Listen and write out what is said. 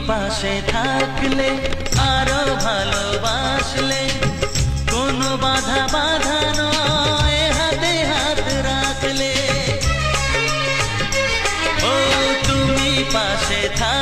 পাশে থাকলে আরো ভালোবাসলে কোনো বাধা বাধা নয় হাতে হাত রাখলে ও তুমি পাশে থাকলে